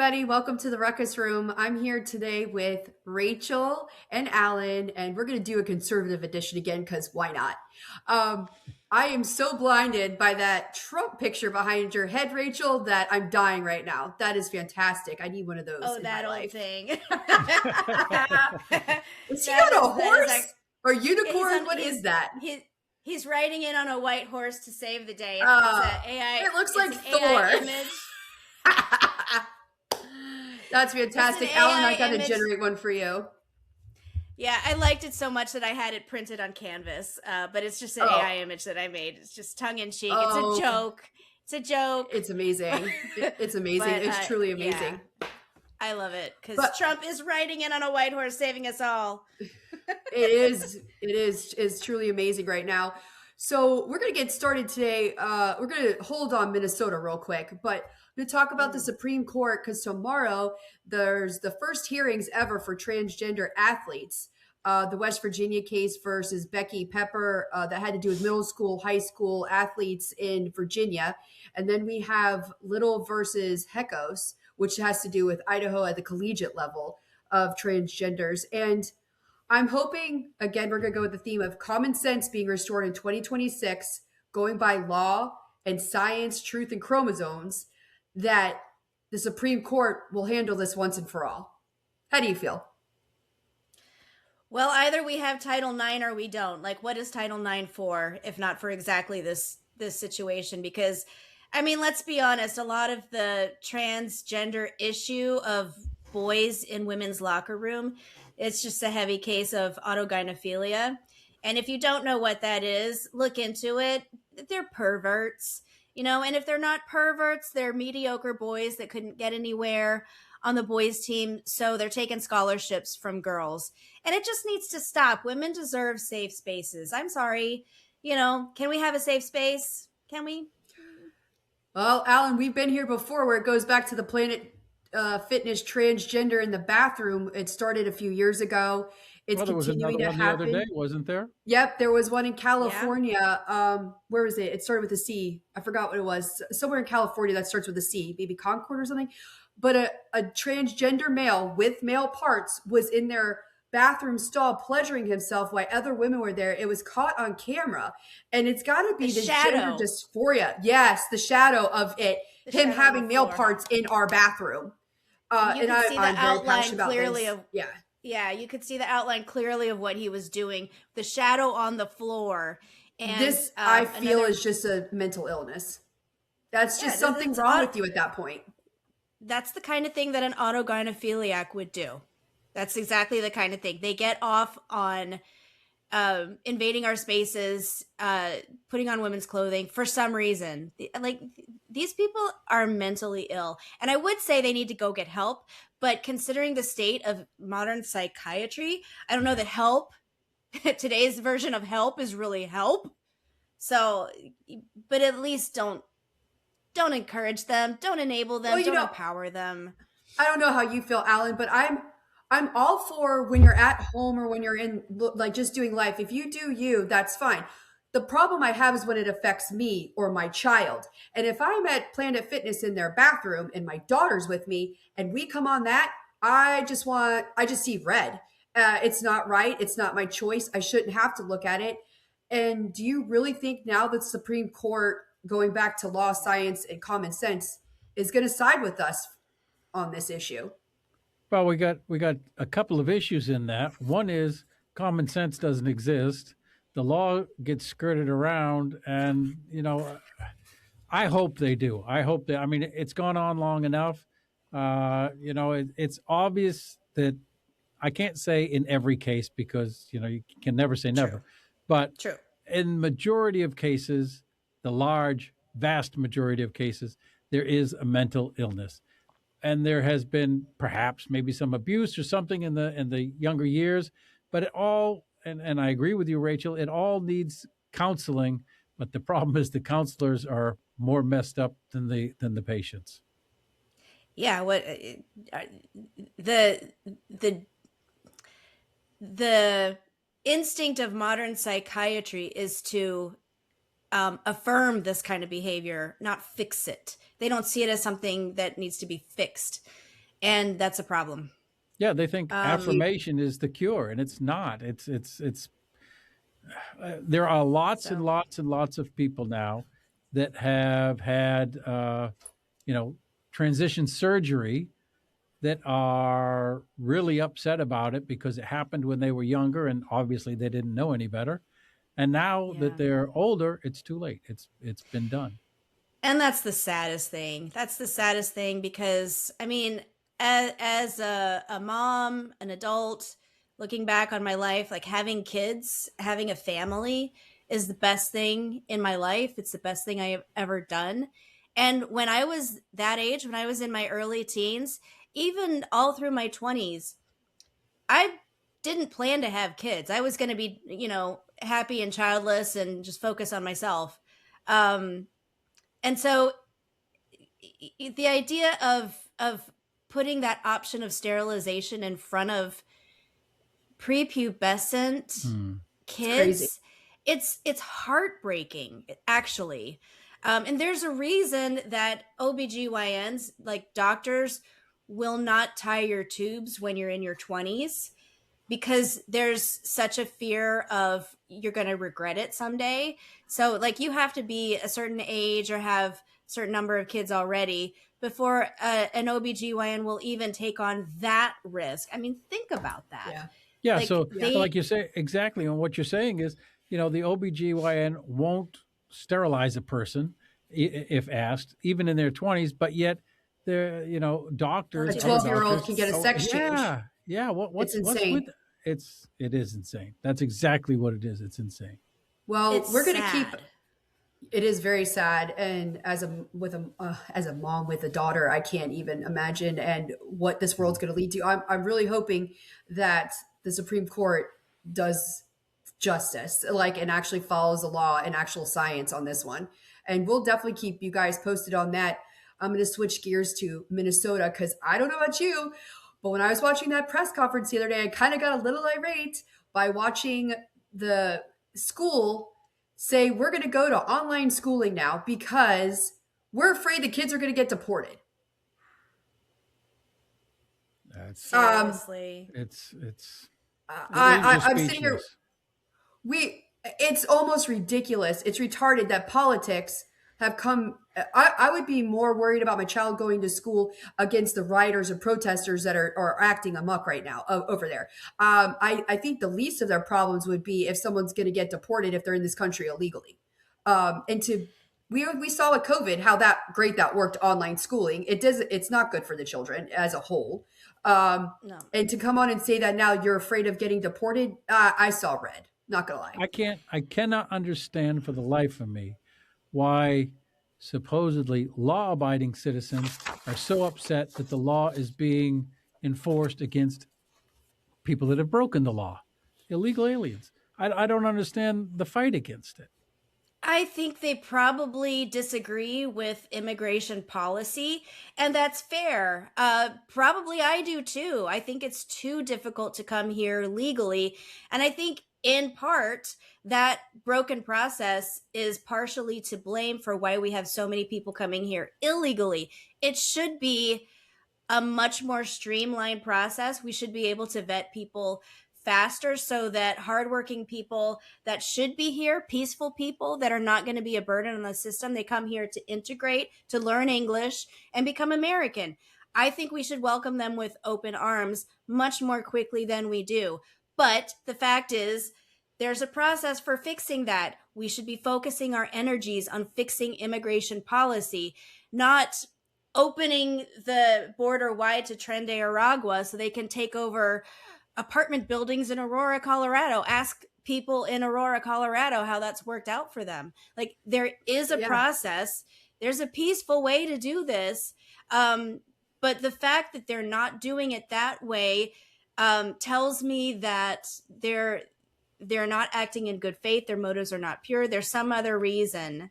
everybody. Welcome to the Ruckus Room. I'm here today with Rachel and Alan, and we're going to do a conservative edition again because why not? I am so blinded by that Trump picture behind your head, Rachel, that I'm dying right now. That is fantastic. I need one of those in that my old life. thing. Is he on a horse like, or unicorn? What is that? He's riding in on a white horse to save the day. It's an AI. It looks like Thor. AI image. That's fantastic. Alan, I got to generate one for you. Yeah, I liked it so much that I had it printed on canvas, but it's just an AI image that I made. It's just tongue-in-cheek. It's a joke. It's a joke. It's amazing. It's amazing. It's truly amazing. Yeah. I love it because Trump is riding in on a white horse saving us all. It's truly amazing right now. So we're going to get started today. We're going to hold on Minnesota real quick, but to talk about the Supreme Court, because tomorrow there's the first hearings ever for transgender athletes. The West Virginia case versus Becky Pepper that had to do with middle school, high school athletes in Virginia. And then we have Little versus Hecos, which has to do with Idaho at the collegiate level of transgenders. And I'm hoping, again, we're going to go with the theme of common sense being restored in 2026, going by law and science, truth, and chromosomes, that the Supreme Court will handle this once and for all. How do you feel? Well, either we have Title IX or we don't. Like, what is Title IX for, if not for exactly this situation? Because, I mean, let's be honest, a lot of the transgender issue of boys in women's locker room, it's just a heavy case of autogynephilia. And if you don't know what that is, look into it. They're perverts, you know, and if they're not perverts, they're mediocre boys that couldn't get anywhere on the boys team. So they're taking scholarships from girls. And it just needs to stop. Women deserve safe spaces. I'm sorry. You know, can we have a safe space? Can we? Well, Alan, we've been here before where it goes back to the Planet Fitness transgender in the bathroom. It started a few years ago. It's continuing to happen. The other day, wasn't there? Yep, there was one in California. Yeah. Where was it? It started with a C. I forgot what it was. Somewhere in California that starts with a C, maybe Concord or something. But a transgender male with male parts was in their bathroom stall pleasuring himself while other women were there. It was caught on camera. And it's got to be the gender dysphoria. Yes, the shadow of it. Him having male parts in our bathroom. You can see the outline clearly of Yeah, you could see the outline clearly of what he was doing. The shadow on the floor. And this, I feel, is just a mental illness. That's just something wrong with you at that point. That's the kind of thing that an autogynephiliac would do. That's exactly the kind of thing. They get off on invading our spaces, putting on women's clothing for some reason. Like, these people are mentally ill. And I would say they need to go get help. But considering the state of modern psychiatry, I don't know that help, today's version of help is really help. So, but at least don't encourage them. Don't enable them. Don't empower them. I don't know how you feel, Alan, but I'm all for when you're at home or when you're in, like, just doing life. If you do you, that's fine. The problem I have is when it affects me or my child. And if I'm at Planet Fitness in their bathroom and my daughter's with me and we come on that, I just see red. It's not right. It's not my choice. I shouldn't have to look at it. And do you really think now that the Supreme Court, going back to law, science, and common sense, is going to side with us on this issue? Well, we got a couple of issues in that. One is common sense doesn't exist. The law gets skirted around, and, you know, I hope they do. I mean, it's gone on long enough. You know, it's obvious that I can't say in every case because, you know, you can never say never. But in majority of cases, the vast majority of cases, there is a mental illness. And there has been perhaps maybe some abuse or something in the younger years, but it all, and I agree with you, Rachel, it all needs counseling. But the problem is the counselors are more messed up than the patients. Yeah, what the instinct of modern psychiatry is to affirm this kind of behavior, not fix it. They don't see it as something that needs to be fixed. And that's a problem. Yeah, they think Um, affirmation is the cure, and it's not. It's there are lots and so lots and lots of people now that have had transition surgery that are really upset about it because it happened when they were younger and obviously they didn't know any better. And now that yeah. they're older, it's too late. It's been done. And that's the saddest thing. That's the saddest thing because, I mean, as a mom, an adult, looking back on my life, like having kids, having a family is the best thing in my life. It's the best thing I have ever done. And when I was that age, when I was in my early teens, even all through my 20s, I didn't plan to have kids. I was going to be, happy and childless and just focus on myself. Um, and so the idea of putting that option of sterilization in front of prepubescent Hmm. It's crazy. kids, it's heartbreaking actually. And there's a reason that OBGYNs, like doctors, will not tie your tubes when you're in your 20s, because there's such a fear of you're going to regret it someday. So like you have to be a certain age or have a certain number of kids already before an OBGYN will even take on that risk. I mean, think about that. Yeah. Yeah, Like so Yeah. like they you say exactly, and what you're saying is, the OBGYN won't sterilize a person if asked, even in their 20s, but yet they're, A doctors, other 12-year-old doctors, can get a oh sex change. yeah, yeah, It's what's with insane. it is insane. That's exactly what it is. It's insane. Well, it's we're going to keep sad. it is very sad, and as a mom with a daughter, I can't even imagine and what this world's Mm. going to lead to. I'm really hoping that the Supreme Court does justice, like, and actually follows the law and actual science on this one. And we'll definitely keep you guys posted on that. I'm going to switch gears to Minnesota because I don't know about you, but when I was watching that press conference the other day, I kind of got a little irate by watching the school say we're going to go to online schooling now because we're afraid the kids are going to get deported. That's Um, Seriously. it's it leaves you I'm sitting here. speechless. We It's almost ridiculous. It's retarded that politics have come. I would be more worried about my child going to school against the rioters and protesters that are acting amok right now over there. I think the least of their problems would be if someone's going to get deported if they're in this country illegally. And to we saw with COVID how that worked online schooling. It's not good for the children as a whole. Um, No. and to come on and say that now you're afraid of getting deported, I saw red. Not gonna lie. I cannot understand for the life of me why supposedly law abiding citizens are so upset that the law is being enforced against people that have broken the law, illegal aliens. I don't understand the fight against it. I think they probably disagree with immigration policy, and that's fair. Probably I do too. I think it's too difficult to come here legally. And I think, in part, that broken process is partially to blame for why we have so many people coming here illegally. It should be a much more streamlined process. We should be able to vet people faster so that hardworking people that should be here, peaceful people that are not going to be a burden on the system, they come here to integrate, to learn English, and become American. I think we should welcome them with open arms much more quickly than we do. But the fact is, there's a process for fixing that. We should be focusing our energies on fixing immigration policy, not opening the border wide to Tren Aragua so they can take over apartment buildings in Aurora, Colorado. Ask people in Aurora, Colorado how that's worked out for them. Like, there is a Yeah. process, there's a peaceful way to do this. But the fact that they're not doing it that way tells me that they're not acting in good faith. Their motives are not pure. There's some other reason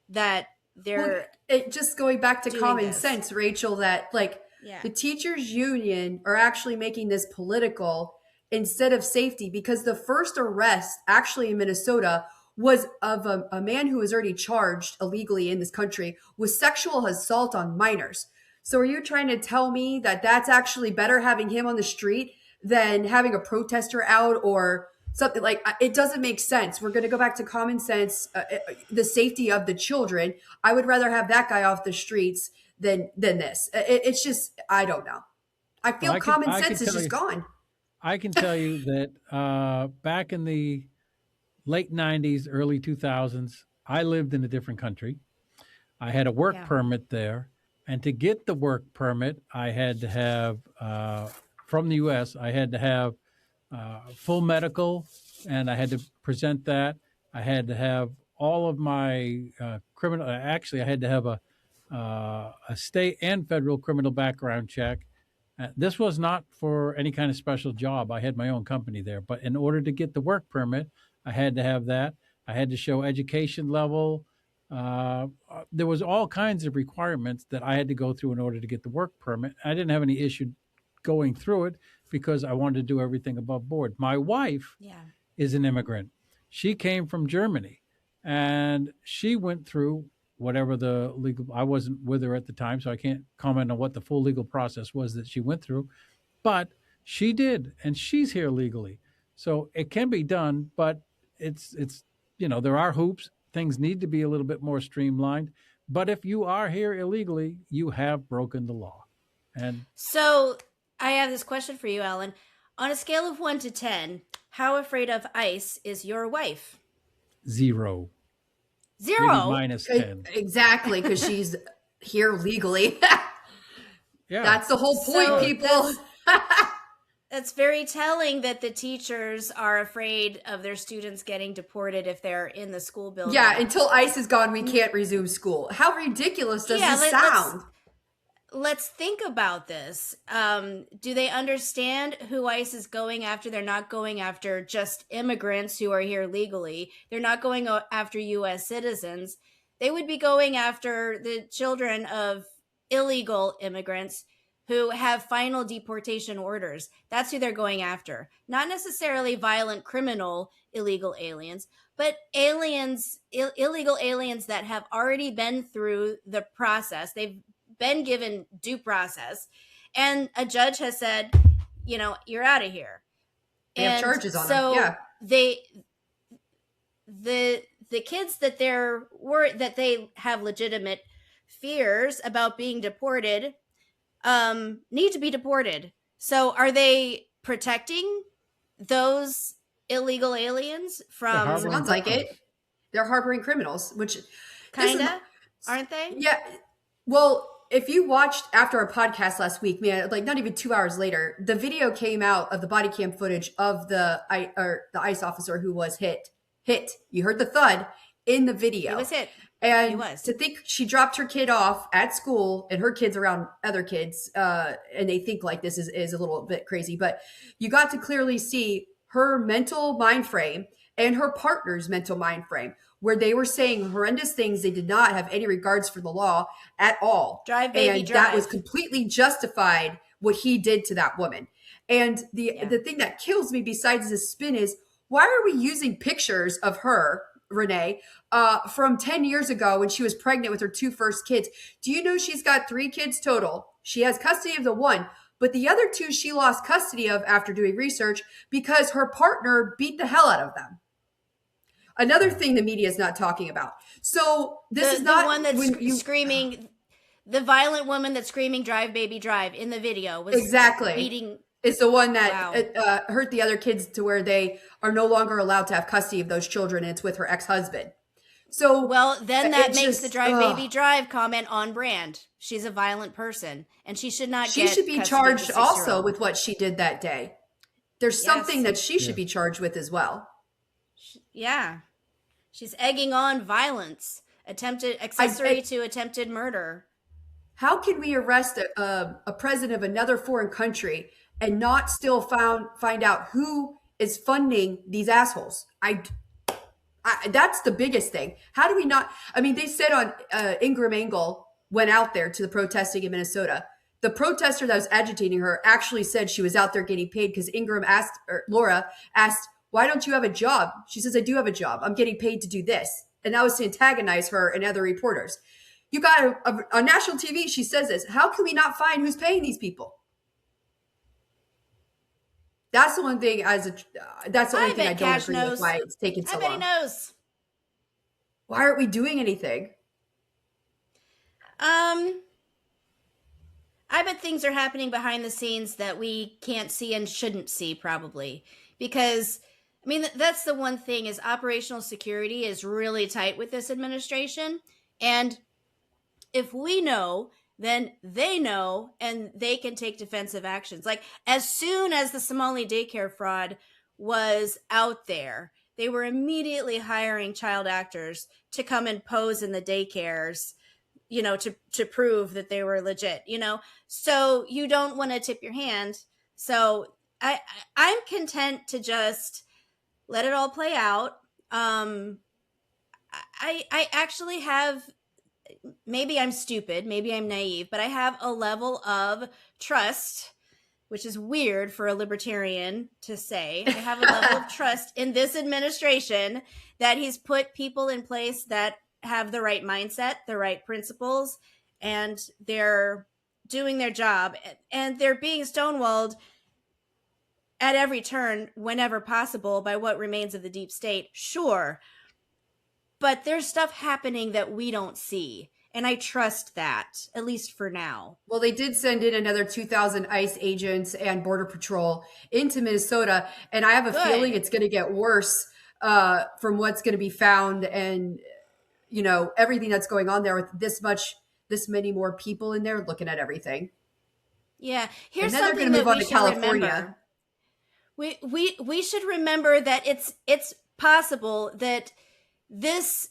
that Well, they're it just going back to doing common this. sense, Rachel, that like Yeah. the teachers union are actually making this political instead of safety because the first arrest actually in Minnesota was of a man who was already charged illegally in this country with sexual assault on minors. So are you trying to tell me that that's actually better having him on the street than having a protester out or something? Like, it doesn't make sense. We're going to go back to common sense, the safety of the children. I would rather have that guy off the streets than this. It's just, I don't know. I Well, feel common I can sense is tell just you, gone. I can tell you that back in the late '90s, early 2000s, I lived in a different country. I had a work Yeah. permit there, and to get the work permit, I had to have from the U.S. I had to have full medical, and I had to present that. I had to have all of my criminal. Actually, I had to have a state and federal criminal background check. This was not for any kind of special job. I had my own company there, but in order to get the work permit, I had to have that. I had to show education level. There was all kinds of requirements that I had to go through in order to get the work permit. I didn't have any issue going through it because I wanted to do everything above board. My wife Yeah. is an immigrant. She came from Germany and she went through whatever the legal, I wasn't with her at the time, so I can't comment on what the full legal process was that she went through, but she did, and she's here legally. So it can be done, but it's there are hoops. Things need to be a little bit more streamlined. But if you are here illegally, you have broken the law. And So I have this question for you, Ellen. On a scale of 1 to 10, how afraid of ICE is your wife? 0, maybe 0. -10. Exactly, because she's here legally. Yeah. That's the whole point, So people. That's very telling that the teachers are afraid of their students getting deported if they're in the school building. Yeah, until ICE is gone, we can't resume school. How ridiculous does this sound? Let's think about this. Do they understand who ICE is going after? They're not going after just immigrants who are here legally. They're not going after U.S. citizens. They would be going after the children of illegal immigrants who have final deportation orders. That's who they're going after. Not necessarily violent criminal illegal aliens, but aliens, illegal aliens that have already been through the process. They've been given due process, and a judge has said, you're out of here. They have charges on them. Yeah. The kids that they have legitimate fears about being deported need to be deported. So are they protecting those illegal aliens from? Sounds like it. They're harboring criminals, which kinda, aren't they? Yeah. Well, if you watched after our podcast last week, man, like not even 2 hours later, the video came out of the body cam footage of the ICE officer who was hit. You heard the thud in the video. He was hit. And He was. to think she dropped her kid off at school and her kids around other kids, and they think like this is a little bit crazy, but you got to clearly see her mental mind frame and her partner's mental mind frame, where they were saying horrendous things. They did not have any regards for the law at all. Drive, baby, and drive. that was completely justified what he did to that woman. And the thing that kills me besides the spin is, why are we using pictures of her, Renee, from 10 years ago when she was pregnant with her 2 first kids? Do you know she's got 3 kids total? She has custody of the 1, but the other 2 she lost custody of after doing research because her partner beat the hell out of them. Another thing the media is not talking about. So this is not the one that's screaming. The violent woman that's screaming "Drive, baby, drive" in the video was exactly beating. It's the one that hurt the other kids to where they are no longer allowed to have custody of those children, and it's with her ex-husband. So then that makes the "Drive, baby, drive" comment on brand. She's a violent person, and she should not. She should be charged also with what she did that day. There's something that she should be charged with as well. Yeah, she's egging on violence, accessory to attempted murder. How can we arrest a president of another foreign country and not still find out who is funding these assholes? That's the biggest thing. How do we not? I mean, they said on Ingram Engel went out there to the protesting in Minnesota. The protester that was agitating her actually said she was out there getting paid because Laura asked, "Why don't you have a job?" She says, "I do have a job. I'm getting paid to do this." And that was to antagonize her and other reporters. You got on national TV. She says this. How can we not find who's paying these people? That's the one thing. That's the only I thing I bet don't Cash agree with. knows. Why it's taking I so bet he long? knows. Why aren't we doing anything? Um, I bet things are happening behind the scenes that we can't see and shouldn't see, probably. Because, I mean, that's the one thing is operational security is really tight with this administration. And if we know, then they know and they can take defensive actions. Like, as soon as the Somali daycare fraud was out there, they were immediately hiring child actors to come and pose in the daycares, to prove that they were legit. So you don't want to tip your hand. So I'm content to just let it all play out. I actually have, maybe I'm stupid, maybe I'm naive, but I have a level of trust, which is weird for a libertarian to say. I have a level of trust in this administration that he's put people in place that have the right mindset, the right principles, and they're doing their job, and they're being stonewalled at every turn whenever possible by what remains of the deep state. Sure, but there's stuff happening that we don't see. And I trust that, at least for now. Well, they did send in another 2,000 ICE agents and Border Patrol into Minnesota, and I have a feeling Good. it's going to get worse from what's going to be found, and everything that's going on there with this many more people in there looking at everything. Yeah. And Here's then they're going something to that move on we to should California. remember. We should remember that it's possible that this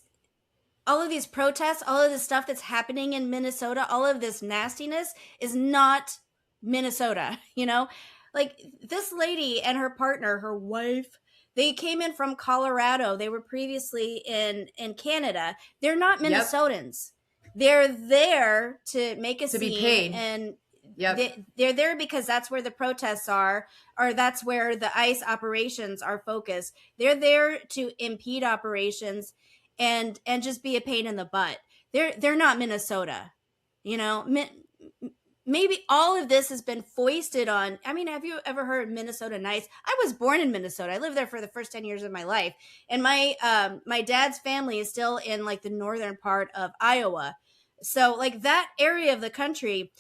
all of these protests, all of this stuff that's happening in Minnesota, all of this nastiness is not Minnesota, Like this lady and her partner, her wife, they came in from Colorado. They were previously in Canada. They're not Yep. Minnesotans. They're there to make a To be scene, paid. and Yep. they're there because that's where the protests are, or that's where the ICE operations are focused. They're there to impede operations and just be a pain in the butt. They're not Minnesota. Maybe all of this has been foisted on. I mean, have you ever heard Minnesota nice? I was born in Minnesota. I lived there for the first 10 years of my life. And my dad's family is still in like the northern part of Iowa. So like that area of the country,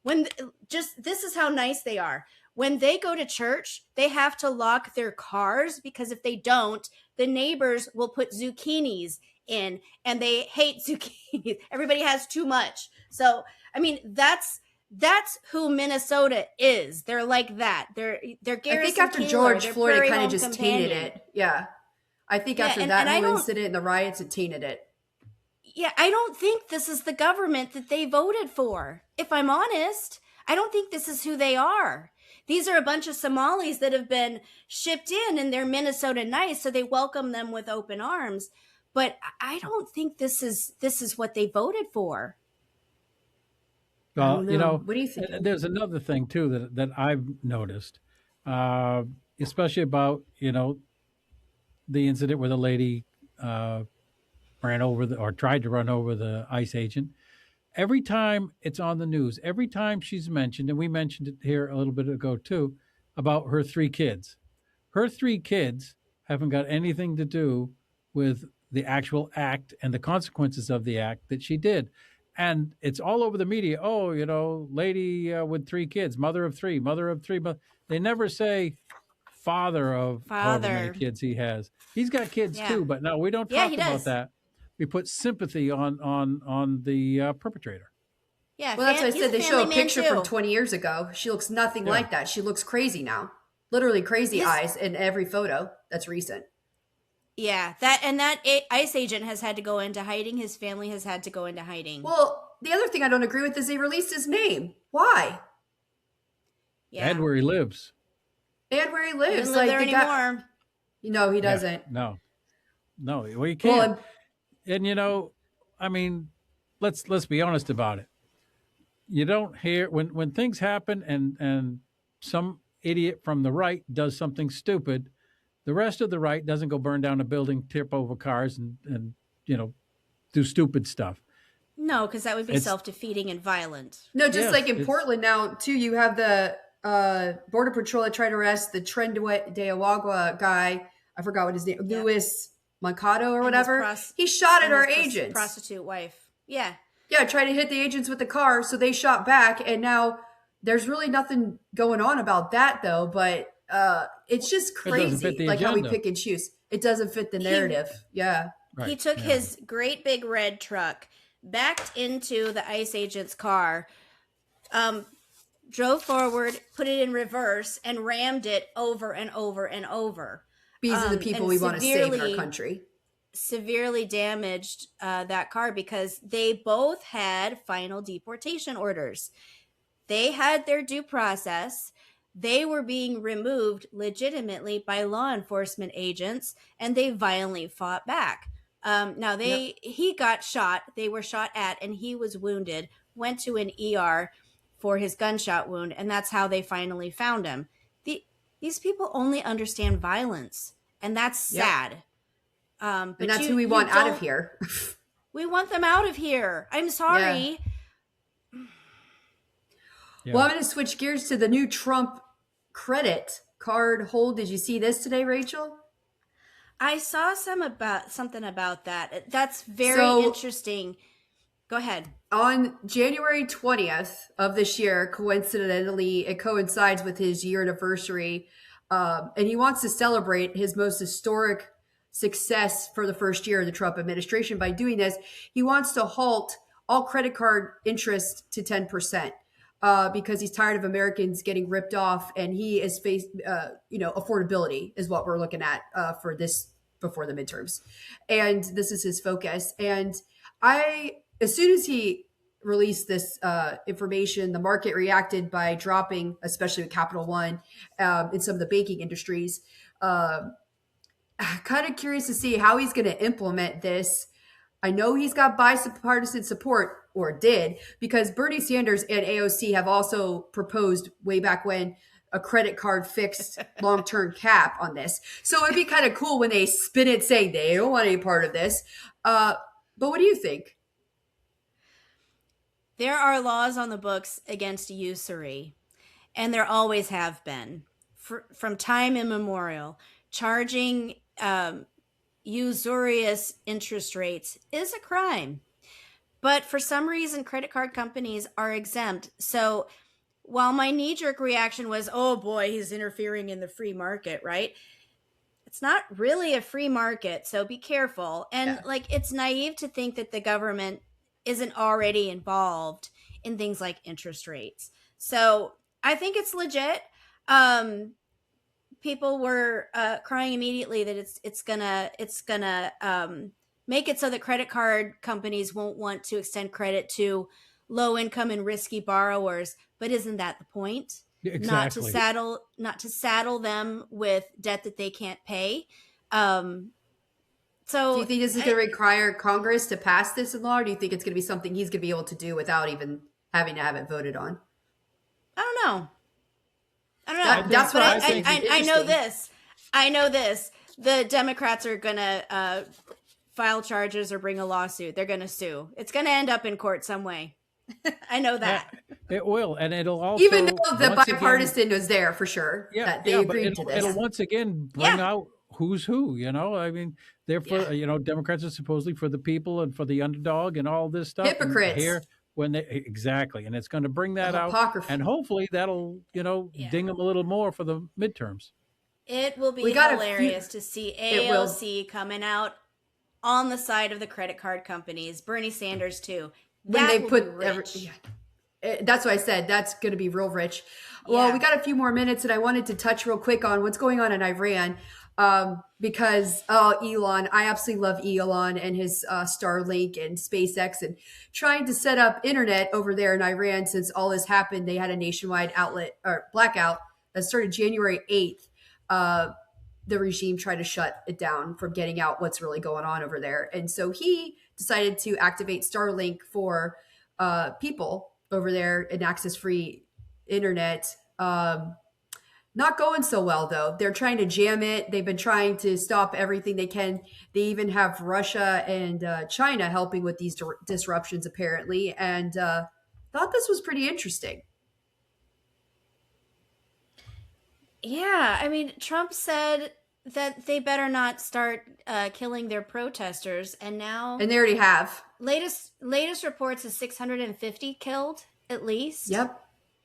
this is how nice they are. When they go to church, they have to lock their cars because if they don't, the neighbors will put zucchinis in, and they hate zucchini. Everybody has too much. So, I mean, that's who Minnesota is. They're like that. They're I Garrison think after Keillor, George they're Floyd, it Prairie kind of Home just Companion. tainted it. Yeah. I think Yeah, after and that I whole don't. incident and the riots, it tainted it. Yeah, I don't think this is the government that they voted for. If I'm honest, I don't think this is who they are. These are a bunch of Somalis that have been shipped in, and they're Minnesota nice, so they welcome them with open arms. But I don't think this is what they voted for. I don't Well, know. What do you think? there's another thing too that I've noticed, uh, especially about the incident where the lady uh, ran over or tried to run over the ICE agent. Every time it's on the news, every time she's mentioned, and we mentioned it here a little bit ago too, about her three kids. Her three kids haven't got anything to do with the actual act and the consequences of the act that she did. And it's all over the media. Oh, lady with three kids, mother of three, mother of three. They never say father of however many Father. kids he has. He's got kids Yeah. too, but no, we don't Yeah, talk he about does. that. We put sympathy on the perpetrator. Yeah, Well, that's what I he's said. They show a family man, picture from too. 20 years ago. She looks nothing Yeah. like that. She looks crazy now. Literally crazy His- eyes in every photo that's recent. Yeah, that ICE agent has had to go into hiding. His family has had to go into hiding. Well, the other thing I don't agree with is they released his name. Why? Yeah, And where he lives. And where he he lives. doesn't live there the guy- anymore. No, he Yeah. doesn't. No. Well, you Well, can't. And I mean, let's be honest about it. You don't hear when things happen and some idiot from the right does something stupid, the rest of the right doesn't go burn down a building, tip over cars, and do stupid stuff. No, because that would be It's self-defeating and violent. No, just yes, like in it's Portland now, too, you have the Border Patrol that tried to arrest the Tren de Agua guy. I forgot what his name, Yep. Louis Mancato or And his whatever. He shot at and our his agents. prostitute wife. Yeah. Yeah, tried to hit the agents with the car, so they shot back. And now there's really nothing going on about that, though. But it's just it doesn't fit crazy, the like how we agenda. pick and choose. It doesn't fit the He narrative. Yeah. he Right. took Yeah. his great big red truck, backed into the ICE agent's car, drove forward, put it in reverse, and rammed it over and over and over. These are the people And we want to save in our country. severely damaged that car because they both had final deportation orders. They had their due process. They were being removed legitimately by law enforcement agents, and they violently fought back. Now Yep. he got shot. They were shot at, and he was wounded. Went to an ER for his gunshot wound, and that's how they finally found him. These people only understand violence, and that's Yep. sad. But And that's who we want out of here. We want them out of here. I'm sorry. Yeah. Well, I'm going to switch gears to the new Trump credit card hold. Did you see this today, Rachel? I saw something about that. That's very So- interesting. Go ahead. On January 20th of this year, coincidentally, it coincides with his year anniversary. And he wants to celebrate his most historic success for the first year of the Trump administration. By doing this, he wants to halt all credit card interest to 10%. Because he's tired of Americans getting ripped off, and he is faced, affordability is what we're looking at for this before the midterms, and this is his focus. And as soon as he released this information, the market reacted by dropping, especially with Capital One, in some of the banking industries. Kind of curious to see how he's going to implement this. I know he's got bipartisan support, or did, because Bernie Sanders and AOC have also proposed way back when a credit card fixed long-term cap on this. So it'd be kind of cool when they spin it saying they don't want any part of this. But what do you think? There are laws on the books against usury, and there always have been from time immemorial. Charging usurious interest rates is a crime. But for some reason, credit card companies are exempt. So while my knee-jerk reaction was, oh boy, he's interfering in the free market, right? It's not really a free market, so be careful. And it's naive to think that the government isn't already involved in things like interest rates. So I think it's legit. People were crying immediately that it's gonna make it so that credit card companies won't want to extend credit to low income and risky borrowers. But isn't that the point? Exactly. Not to saddle them with debt that they can't pay. So Do you think this is going to require Congress to pass this in law, or do you think it's going to be something he's going to be able to do without even having to have it voted on? I don't know. That's what But I think. I know this. I know this. The Democrats are going to file charges or bring a lawsuit. They're going to sue. It's going to end up in court some way. I know that. It will, and it'll also, Even though the once bipartisan was there for sure, that they but agreed to this. it'll once again bring out who's who. I mean, they're for Democrats are supposedly for the people and for the underdog and all this stuff. Hypocrites. And here, when they exactly, and it's going to bring that out, Hypocrisy. and hopefully that'll ding them a little more for the midterms. It will be hilarious to see AOC coming out on the side of the credit card companies. Bernie Sanders too. When they put that's what I said. That's going to be real rich. Well, we got a few more minutes, and I wanted to touch real quick on what's going on in Iran. Because Elon, I absolutely love Elon and his Starlink and SpaceX, and trying to set up internet over there in Iran. Since all this happened, they had a nationwide blackout that started January 8th. The regime tried to shut it down from getting out what's really going on over there, and so he decided to activate Starlink for people over there and access free internet. Not going so well, though. They're trying to jam it. They've been trying to stop everything they can. They even have Russia and China helping with these disruptions, apparently. And thought this was pretty interesting. Yeah, I mean, Trump said that they better not start killing their protesters, and now And they already have. latest reports is 650 killed at least. Yep.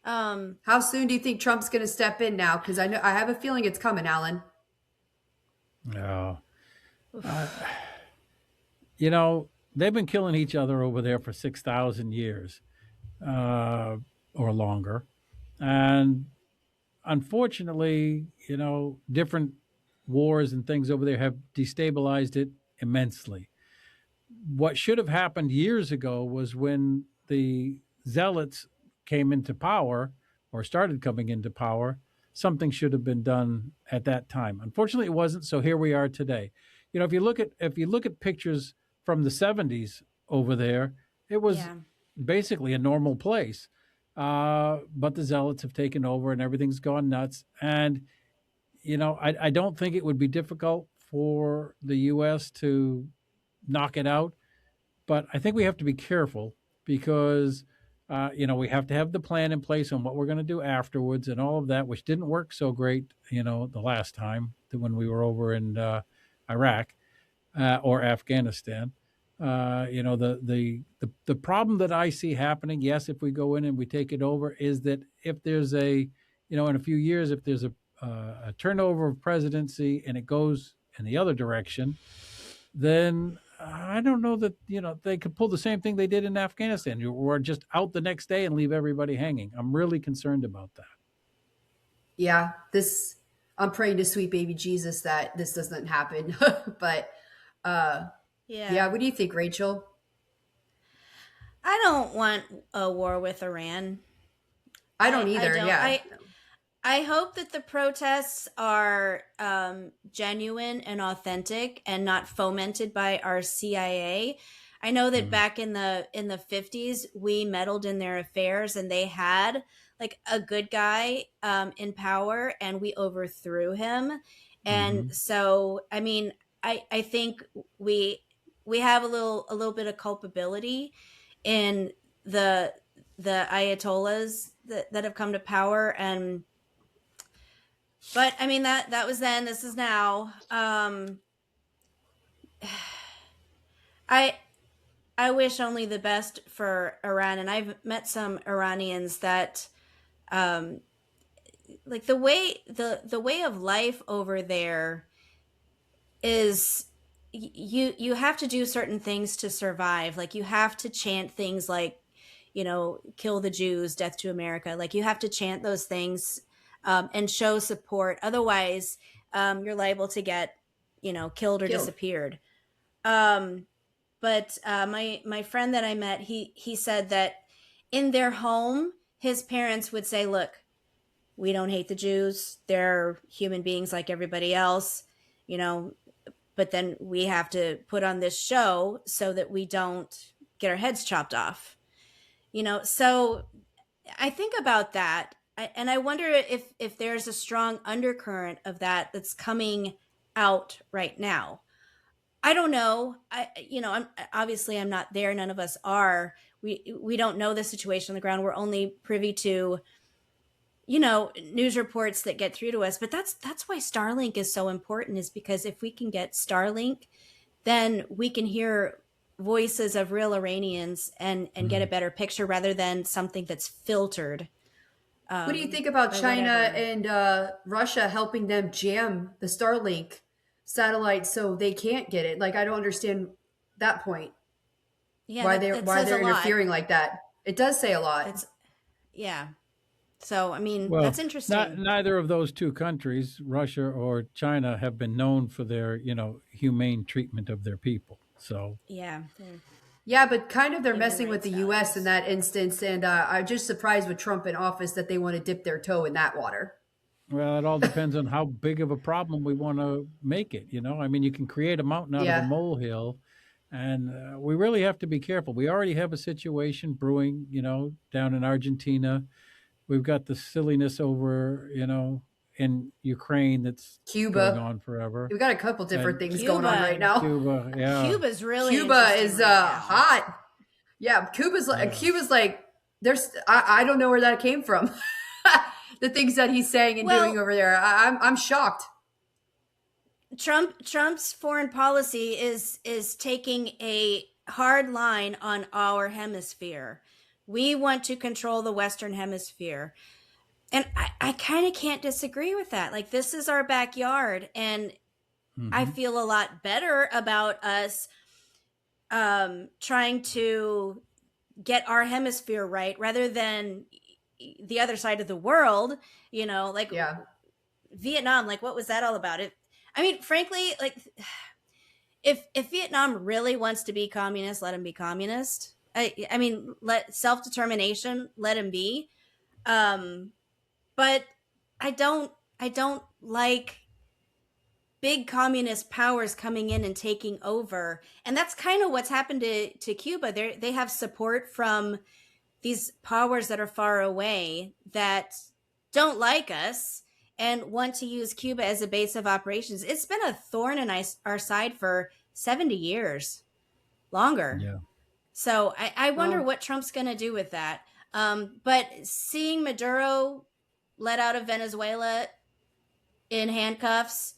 Um, How soon do you think Trump's going to step in now? Because I have a feeling it's coming, Alan. No. Uh, you know, they've been killing each other over there for 6,000 years uh, or longer. And unfortunately, different wars and things over there have destabilized it immensely. What should have happened years ago was when the zealots came into power or started coming into power, something should have been done at that time. Unfortunately, it wasn't. So here we are today. If you look at pictures from the 70s over there, it was yeah. basically a normal place. But the zealots have taken over and everything's gone nuts. And I don't think it would be difficult for the U.S. to knock it out, but I think we have to be careful because we have to have the plan in place on what we're going to do afterwards and all of that, which didn't work so great, the last time when we were over in Iraq or Afghanistan. The problem that I see happening, yes, if we go in and we take it over, is that if there's in a few years, if there's a turnover of presidency and it goes in the other direction, then I don't know that they could pull the same thing they did in Afghanistan, or just out the next day and leave everybody hanging. I'm really concerned about that. Yeah, this I'm praying to sweet baby Jesus that this doesn't happen. But uh Yeah. yeah, what do you think, Rachel? I don't want a war with Iran. I don't I either. don't. Yeah. I hope that the protests are genuine and authentic and not fomented by our CIA. I know that Mhm. back in the 50s, we meddled in their affairs, and they had like a good guy in power, and we overthrew him. And Mhm. so, I mean, I think we we have a little bit of culpability in the the ayatollahs that have come to power. And but I mean, that was then, this is now. I I wish only the best for Iran, and I've met some Iranians that um like the way of life over there is, you have to do certain things to survive. Like, you have to chant things like, kill the Jews, death to America. Like, you have to chant those things and show support. Otherwise, you're liable to get, killed or Killed. disappeared. Um, but my friend that I met, he said that in their home, his parents would say, "Look, we don't hate the Jews. They're human beings like everybody else, you know, but then we have to put on this show so that we don't get our heads chopped off." So I think about that, and I wonder if there's a strong undercurrent of that that's coming out right now. I don't know. I'm not there. None of us are. We don't know the situation on the ground. We're only privy to news reports that get through to us. But that's why Starlink is so important, is because if we can get Starlink, then we can hear voices of real Iranians and get a Mhm. better picture, rather than something that's filtered What do you think about by China whatever. and Russia helping them jam the Starlink satellite so they can't get it? Like, I don't understand that point. Yeah, Why that they're that why says a they're lot. interfering like that? It does say a lot. It's Yeah. So I mean, Well, that's not interesting. neither of those two countries, Russia or China, have been known for their humane treatment of their people. So, Yeah, Yeah, but kind of they're human messing with rights the U.S. in values. that instance, and I'm just surprised with Trump in office that they want to dip their toe in that water. well, it all depends on how big of a problem we want to make it. I mean, you can create a mountain out of a Yeah, molehill, and we really have to be careful. We already have a situation brewing, down in Argentina. We've got the silliness over, in Ukraine that's Cuba. going on forever. We've got a couple different And things going on right now. Cuba, yeah. Cuba's really Cuba interesting is right now. hot. Yeah, Cuba's like there's I don't know where that came from. The things that he's saying and doing over there. I'm shocked. Trump's foreign policy is taking a hard line on our hemisphere. We want to control the Western Hemisphere. And I kind of can't disagree with that. Like, this is our backyard, and I feel a lot better about us trying to get our hemisphere right rather than the other side of the world, like Vietnam, like what was that all about? I mean, frankly, like if Vietnam really wants to be communist, let him be communist. I mean, let self-determination, let him be. But I don't like big communist powers coming in and taking over. And that's kind of what's happened to Cuba. They have support from these powers that are far away that don't like us and want to use Cuba as a base of operations. It's been a thorn in our side for 70 years, longer. Yeah. So I wonder what Trump's going to do with that. But seeing Maduro let out of Venezuela in handcuffs,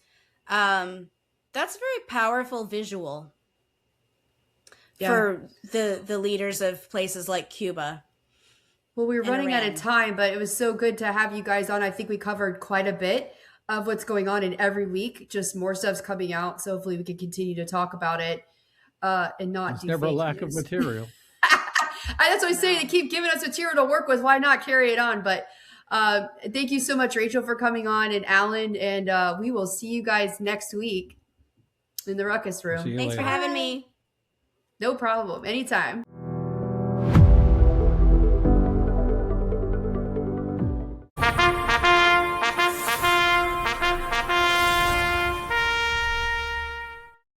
that's a very powerful visual for the leaders of places like Cuba. Well, we were running out Iran. of time, but it was so good to have you guys on. I think we covered quite a bit of what's going on in every week. Just more stuff's coming out. So hopefully we can continue to talk about it and not There's do never a fake lack news. of material. That's what I say. They keep giving us material to work with. Why not carry it on? But thank you so much, Rachel, for coming on, and Alan. And we will see you guys next week in the Ruckus Room. See you Thanks for later. having me. No problem. Anytime.